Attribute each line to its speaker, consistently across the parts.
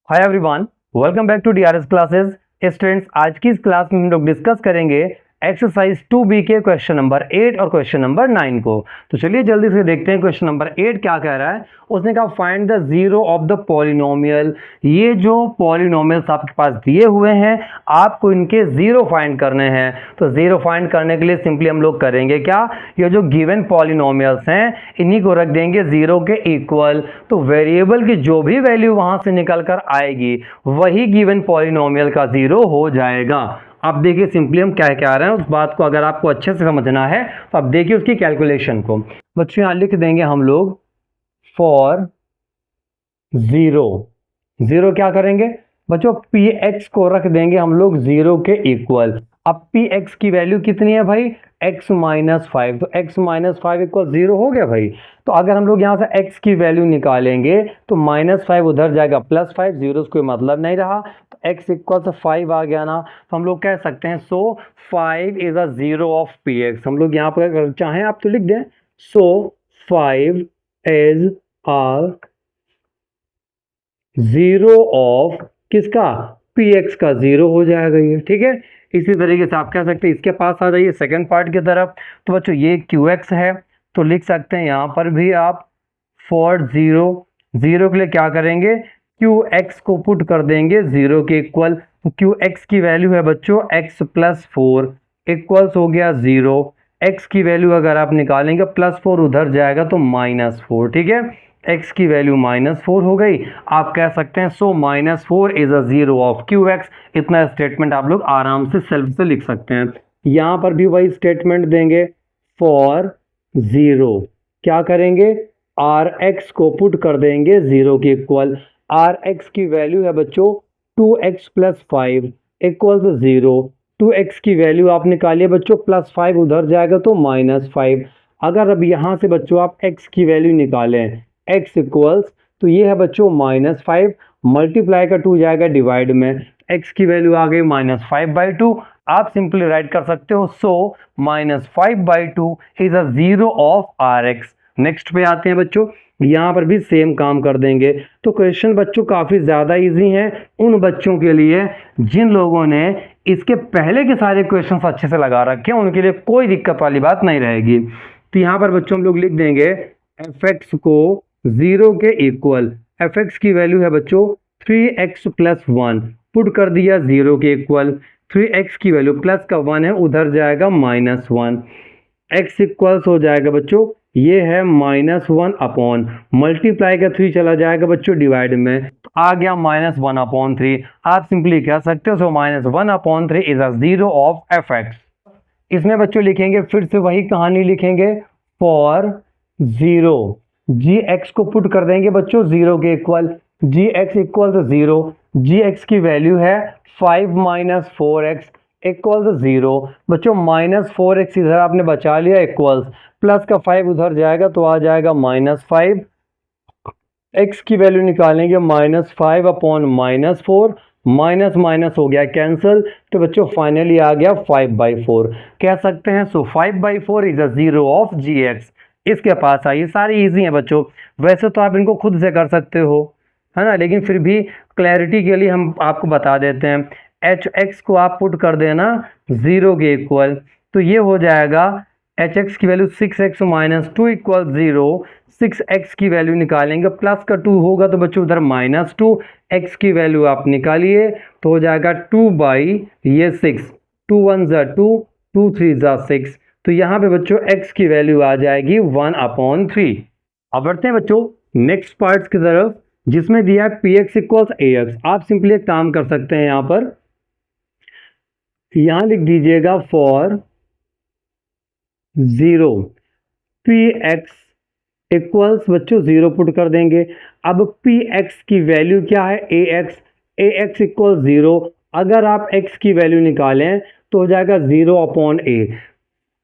Speaker 1: Hi everyone, welcome back to DRS classes. Students, आज की इस क्लास में हम लोग डिस्कस करेंगे एक्सरसाइज 2B के क्वेश्चन नंबर 8 और क्वेश्चन नंबर 9 को। तो चलिए जल्दी से देखते हैं क्वेश्चन नंबर 8 क्या कह रहा है। उसने कहा find the zero of the polynomial. ये जो पॉलिनोमियल्स आपके पास दिए हुए हैं, आपको इनके जीरो फाइंड करने हैं। तो जीरो फाइंड करने के लिए सिंपली हम लोग करेंगे क्या, ये जो गिवन पॉलिनोमियल्स हैं इन्हीं को रख देंगे जीरो के इक्वल। तो वेरिएबल की जो भी वैल्यू वहां से निकल कर आएगी वही गिवन पॉलिनोमियल का जीरो हो जाएगा। अब देखिए सिंपली हम क्या कह रहे हैं उस बात को अगर आपको अच्छे से समझना है तो अब देखिए उसकी कैलकुलेशन को। बच्चों यहां लिख देंगे हम लोग फॉर जीरो। जीरो क्या करेंगे बच्चों, पी एक्स को रख देंगे हम लोग जीरो के इक्वल। अब पी एक्स की वैल्यू कितनी है भाई, एक्स माइनस फाइव। तो x minus five equal zero हो गया भाई। तो अगर हम लोग यहाँ से एक्स की वैल्यू निकालेंगे तो माइनस फाइव उधर जाएगा प्लस फाइव, जीरो कोई मतलब नहीं रहा। तो एक्स इक्वल से फाइव आ गया ना, तो हम लोग कह सकते हैं so five is a zero of P x. हम लोग यहाँ पर अगर चाहें आप तो लिख दें so five is a zero of किसका, पी एक्स का जीरो हो जाएगा ये, ठीक है। इसी तरीके से आप कह सकते हैं इसके पास आ जाइए सेकंड पार्ट की तरफ। तो बच्चों ये क्यू एक्स है तो लिख सकते हैं यहाँ पर भी आप फॉर जीरो। जीरो के लिए क्या करेंगे, क्यू एक्स को पुट कर देंगे जीरो के इक्वल। तो क्यू एक्स की वैल्यू है बच्चों एक्स प्लस फोर इक्वल्स हो गया जीरो। एक्स की वैल्यू अगर आप निकालेंगे प्लस फोर उधर जाएगा तो माइनस फोर, ठीक है। x की वैल्यू माइनस फोर हो गई। आप कह सकते हैं so minus four is a zero of Q x. इतना स्टेटमेंट आप लोग आराम से सेल्फ से लिख सकते हैं। यहाँ पर भी वही स्टेटमेंट देंगे फॉर जीरो। क्या करेंगे, आर एक्स को पुट कर देंगे जीरो के इक्वल। आर एक्स की वैल्यू है बच्चों two x plus five equal to zero. Two x की वैल्यू आप निकालिए बच्चों, प्लस फाइव उधर जाएगा तो माइनस फाइव। अगर अब यहाँ से बच्चों आप x की वैल्यू निकालें x इक्वल्स, तो ये है बच्चों माइनस फाइव, मल्टीप्लाई का टू जाएगा डिवाइड में, x की वैल्यू आ गई माइनस फाइव बाई टू। आप सिंपली राइट कर सकते हो so minus five by two is a zero of r x. Next पे आते हैं बच्चों, यहाँ पर भी सेम काम कर देंगे। तो क्वेश्चन बच्चों काफ़ी ज़्यादा इजी हैं उन बच्चों के लिए जिन लोगों ने इसके पहले के सारे क्वेश्चन अच्छे से लगा रखे हैं, उनके लिए कोई दिक्कत वाली बात नहीं रहेगी। तो यहाँ पर बच्चों हम लोग लिख देंगे एफ एक्स को जीरो के इक्वल। एफ एक्स की वैल्यू है बच्चों three x plus one, put कर दिया जीरो के इक्वल। थ्री एक्स की वैल्यू प्लस का वन है उधर जाएगा माइनस वन। एक्स इक्वल्स हो जाएगा बच्चों ये है माइनस वन अपॉन, मल्टीप्लाई का थ्री चला जाएगा बच्चों डिवाइड में, तो आ गया माइनस वन अपॉन थ्री। आप सिंपली कह सकते हो so minus one upon three is a zero of f x. इसमें बच्चों लिखेंगे फिर से वही कहानी लिखेंगे फॉर जीरो। जी एक्स को पुट कर देंगे बच्चों जीरो के equal. G x equal to zero. G x की वैल्यू है five minus four x equal to zero. बच्चों माइनस फोर एक्स इधर आपने बचा लिया इक्वल्स, प्लस का फाइव उधर जाएगा तो आ जाएगा माइनस फाइव। एक्स की वैल्यू निकालेंगे minus five upon minus four, minus minus हो गया कैंसिल। तो बच्चों फाइनली आ गया फाइव बाई फोर। कह सकते हैं so five by four is a zero of g x. इसके पास आइए, सारी इजी हैं बच्चों। वैसे तो आप इनको खुद से कर सकते हो, है ना, लेकिन फिर भी क्लैरिटी के लिए हम आपको बता देते हैं। एच एक्स को आप पुट कर देना जीरो के इक्वल, तो ये हो जाएगा एच एक्स की value six x minus two equal zero. Six x की वैल्यू निकालेंगे प्लस का टू होगा तो बच्चों उधर माइनस टू। एक्स की वैल्यू आप निकालिए तो हो जाएगा टू बाई ये सिक्स, टू वन ज़ा टू, टू थ्री ज़ा सिक्स। तो यहाँ पे बच्चों x की वैल्यू आ जाएगी वन अपॉन थ्री। अब बढ़ते हैं बच्चों नेक्स्ट पार्ट की तरफ जिसमें दिया है P x equals a x. आप सिंपली एक काम कर सकते हैं, यहाँ पर यहाँ लिख दीजिएगा for zero P x equals बच्चों जीरो पुट कर देंगे। अब पी एक्स की वैल्यू क्या है ए एक्स, ए एक्स इक्वल जीरो। अगर आप x की वैल्यू निकालें तो हो जाएगा जीरो अपॉन ए।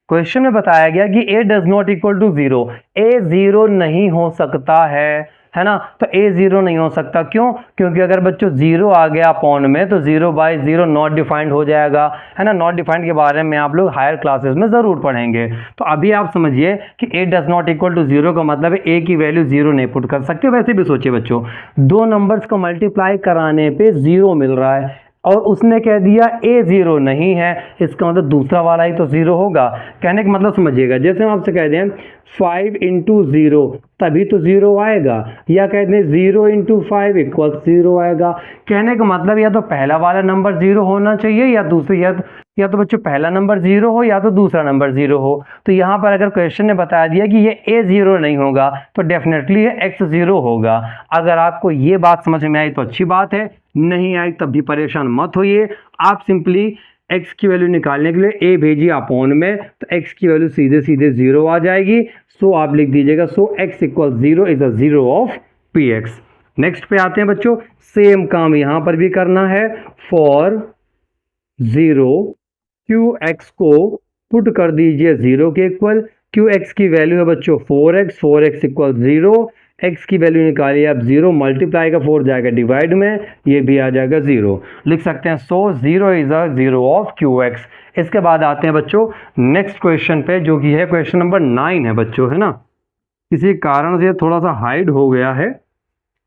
Speaker 1: क्वेश्चन में बताया गया कि a does not equal to zero, a zero नहीं हो सकता है। है ना। तो a 0 नहीं हो सकता, क्यों? क्योंकि अगर बच्चों 0 आ गया अपॉन में तो 0/0 नॉट डिफाइंड हो जाएगा, है ना। नॉट डिफाइंड के बारे में आप लोग हायर क्लासेस में ज़रूर पढ़ेंगे। तो अभी आप समझिए कि a does not equal to 0 का मतलब है a की वैल्यू 0 नहीं पुट कर सकते। वैसे भी सोचिए बच्चों, दो नंबर्स को मल्टीप्लाई कराने पे 0 मिल रहा है और उसने कह दिया a 0 नहीं है, इसका मतलब दूसरा वाला ही तो 0 होगा। कहने का मतलब समझिएगा, जैसे हम आपसे कह दें 5 इंटू 0 तभी तो 0 आएगा, या कहते हैं 0 इंटू 5 इक्वल 0 आएगा। कहने का मतलब या तो पहला वाला नंबर 0 होना चाहिए या दूसरी, या तो बच्चों पहला नंबर 0 हो या तो दूसरा नंबर 0 हो। तो यहाँ पर अगर क्वेश्चन ने बता दिया कि ये a 0 नहीं होगा तो डेफिनेटली ये x 0 होगा। अगर आपको ये बात समझ में आई तो अच्छी बात है, नहीं आई तब भी परेशान मत होइए। आप सिंपली x की वैल्यू निकालने के लिए a भेजिए अपॉन में, तो x की वैल्यू सीधे सीधे 0 आ जाएगी। सो आप लिख दीजिएगा सो x equal 0 is a 0 of px। Next पे आते हैं बच्चों, सेम काम यहां पर भी करना है। फॉर 0 qx को पुट कर दीजिए 0 के इक्वल। qx की वैल्यू है बच्चों 4x, 4x इक्वल 0, x की वैल्यू निकालिए आप 0, मल्टीप्लाई का 4 जाएगा डिवाइड में, ये भी आ जाएगा 0। लिख सकते हैं सो 0 इज अ 0 ऑफ qx। इसके बाद आते हैं बच्चों नेक्स्ट क्वेश्चन पे, जो कि है क्वेश्चन नंबर 9 है बच्चों, है ना। किसी कारण से थोड़ा सा हाइड हो गया है,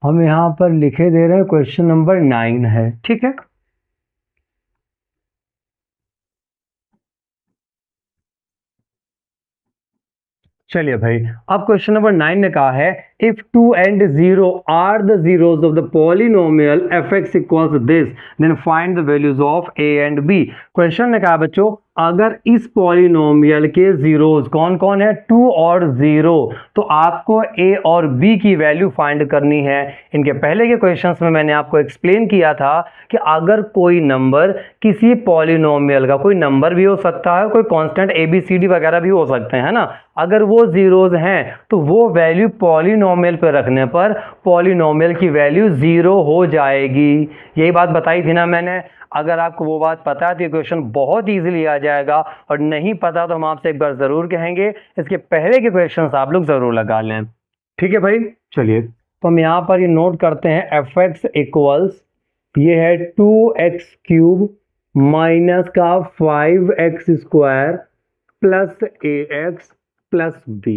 Speaker 1: हम यहाँ पर लिखे दे रहे हैं क्वेश्चन नंबर 9 है, ठीक है। चलिए भाई, अब क्वेश्चन नंबर 9 ने कहा है if 2 and 0 are the zeros of the polynomial fx equals this then find the values of a and b। Question ने कहा बच्चों अगर इस पॉलिनोमियल के जीरोज कौन कौन है, 2 और 0, तो आपको a और b की वैल्यू फाइंड करनी है। इनके पहले के क्वेश्चंस में मैंने आपको एक्सप्लेन किया था कि अगर कोई नंबर किसी पॉलिनोमियल का, कोई नंबर भी हो सकता है, कोई कांस्टेंट ABCD वगैरह भी हो सकते हैं, है ना, अगर वो जीरोज हैं तो वो वैल्यू पॉलिनोमियल पे रखने पर पॉलिनोमियल की वैल्यू 0 हो जाएगी। यही बात बताई थी ना मैंने। अगर आपको वो बात पता है तो ये क्वेश्चन बहुत इजीली आ जाएगा, और नहीं पता तो हम आपसे एक बार ज़रूर कहेंगे इसके पहले के क्वेश्चंस आप लोग ज़रूर लगा लें, ठीक है भाई। चलिए तो हम यहाँ पर ये नोट करते हैं fx इक्वल्स, ये है 2x क्यूब माइनस का 5x square plus ax plus b,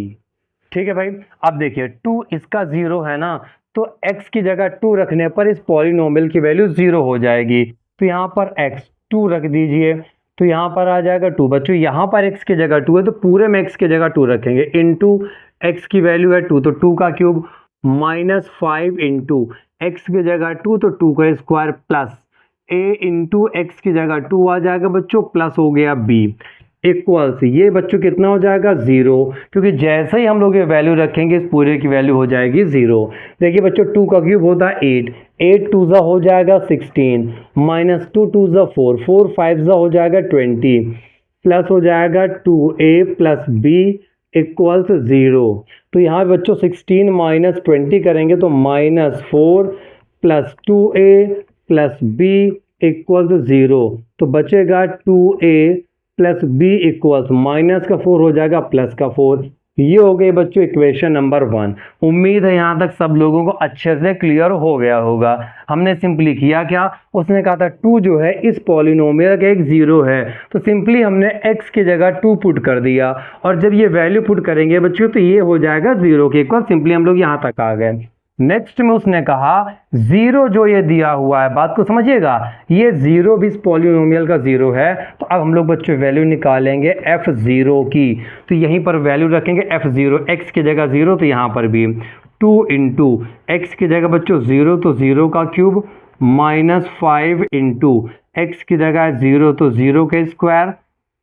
Speaker 1: ठीक है भाई। अब देखिए 2 इसका 0 है ना, तो x की जगह 2 रखने पर इस पॉलिनोमियल की वैल्यू 0 हो जाएगी। तो यहाँ पर x 2 रख दीजिए, तो यहाँ पर आ जाएगा 2। बच्चों यहाँ पर x की जगह 2 है तो पूरे में x की जगह 2 रखेंगे, इनटू x की वैल्यू है 2 तो 2 का क्यूब माइनस 5 इंटू x की जगह 2 तो 2 का square plus a into x की जगह 2 आ जाएगा बच्चों, प्लस हो गया b इक्वल्स, ये बच्चों कितना हो जाएगा 0, क्योंकि जैसे ही हम लोग ये वैल्यू रखेंगे इस पूरे की वैल्यू हो जाएगी 0। देखिए बच्चों 2 का क्यूब होता है 8, 8 2 ज़ा हो जाएगा 16, माइनस 2 2 ज़ा 4, 4 5 ज़ा हो जाएगा 20, प्लस हो जाएगा 2a प्लस b इक्वल्स 0। तो यहाँ बच्चों 16 माइनस 20 करेंगे तो minus 4 plus 2a plus b equals 0, तो बचेगा 2a plus b equals minus का 4 हो जाएगा प्लस का 4। ये हो गई बच्चों इक्वेशन नंबर 1। उम्मीद है यहाँ तक सब लोगों को अच्छे से क्लियर हो गया होगा। हमने सिंपली किया क्या, उसने कहा था 2 जो है इस पॉलिनोमियल का एक 0 है, तो सिंपली हमने x की जगह 2 पुट कर दिया, और जब ये वैल्यू पुट करेंगे बच्चों तो ये हो जाएगा 0 के इक्वल। सिंपली हम लोग यहाँ तक आ गए। नेक्स्ट में उसने कहा 0 जो ये दिया हुआ है, बात को समझिएगा, ये 0 भी इस पॉलिनोमियल का 0 है। तो अब हम लोग बच्चों वैल्यू निकालेंगे f0 की, तो यहीं पर वैल्यू रखेंगे f0, x की जगह 0 तो यहाँ पर भी 2 इंटू एक्स की जगह बच्चों 0 तो 0 का क्यूब माइनस 5 इंटू एक्स की जगह 0 तो 0 के स्क्वायर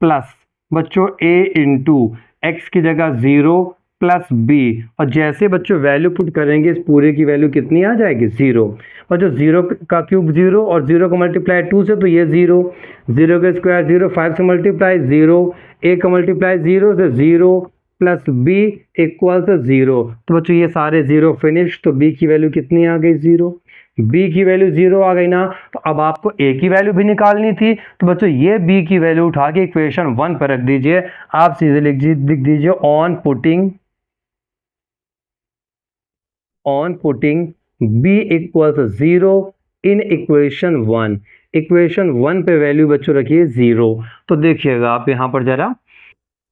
Speaker 1: प्लस बच्चों a इंटू एक्स की जगह 0 प्लस b, और जैसे बच्चों वैल्यू पुट करेंगे इस पूरे की वैल्यू कितनी आ जाएगी 0। और जो 0 का क्यूब 0 और 0 को मल्टीप्लाई 2 से तो ये 0, 0 का स्क्वायर 0, 5 से मल्टीप्लाई 0, a का मल्टीप्लाई 0 से 0 प्लस b इक्वल से 0। तो बच्चों ये सारे 0 फिनिश, तो b की वैल्यू कितनी आ गई 0, b की वैल्यू 0 आ गई ना। तो अब आपको a की वैल्यू भी निकालनी थी, तो बच्चों ये b की वैल्यू उठा के इक्वेशन 1 पर रख दीजिए। आप सीधे लिख दीजिए on putting on putting b equals 0 in equation 1। Equation 1 पे वैल्यू बच्चों रखिए 0। तो देखिएगा आप यहाँ पर जरा,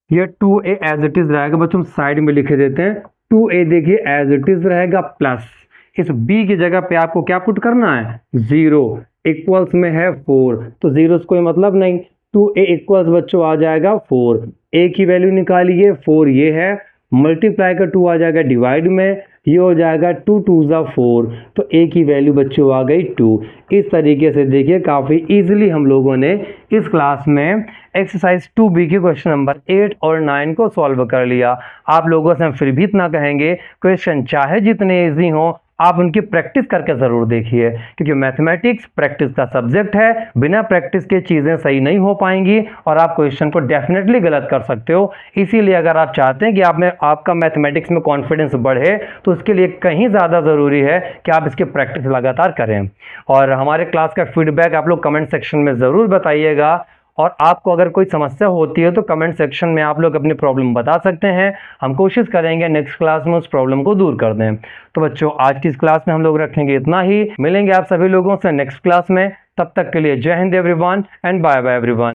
Speaker 1: ये 2a एज इट इज रहेगा बच्चों, हम साइड में लिखे देते हैं। 2a देखिए एज इट इज रहेगा, प्लस इस b की जगह पे आपको क्या पुट करना है, 0, इक्वल्स में है 4, तो 0 से कोई मतलब नहीं। 2a इक्वल्स बच्चों आ जाएगा 4, a की वैल्यू निकालिए 4 ये है, मल्टीप्लाई का 2 आ जाएगा डिवाइड में, ये हो जाएगा 2 2 ज़ा 4, तो a की वैल्यू बच्चों आ गई 2। इस तरीके से देखिए काफ़ी इजीली हम लोगों ने इस क्लास में एक्सरसाइज 2b के क्वेश्चन नंबर 8 और 9 को सॉल्व कर लिया। आप लोगों से हम फिर भी इतना कहेंगे, क्वेश्चन चाहे जितने ईजी हों आप उनकी प्रैक्टिस करके ज़रूर देखिए, क्योंकि मैथमेटिक्स प्रैक्टिस का सब्जेक्ट है। बिना प्रैक्टिस के चीज़ें सही नहीं हो पाएंगी और आप क्वेश्चन को डेफिनेटली गलत कर सकते हो। इसीलिए अगर आप चाहते हैं कि आपका मैथमेटिक्स में कॉन्फिडेंस बढ़े तो उसके लिए कहीं ज़्यादा ज़रूरी है कि आप इसकी प्रैक्टिस लगातार करें। और हमारे क्लास का फीडबैक आप लोग कमेंट सेक्शन में ज़रूर बताइएगा, और आपको अगर कोई समस्या होती है तो कमेंट सेक्शन में आप लोग अपनी प्रॉब्लम बता सकते हैं। हम कोशिश करेंगे नेक्स्ट क्लास में उस प्रॉब्लम को दूर कर दें। तो बच्चों आज की इस क्लास में हम लोग रखेंगे इतना ही। मिलेंगे आप सभी लोगों से नेक्स्ट क्लास में, तब तक के लिए जय हिंद everyone and bye bye everyone.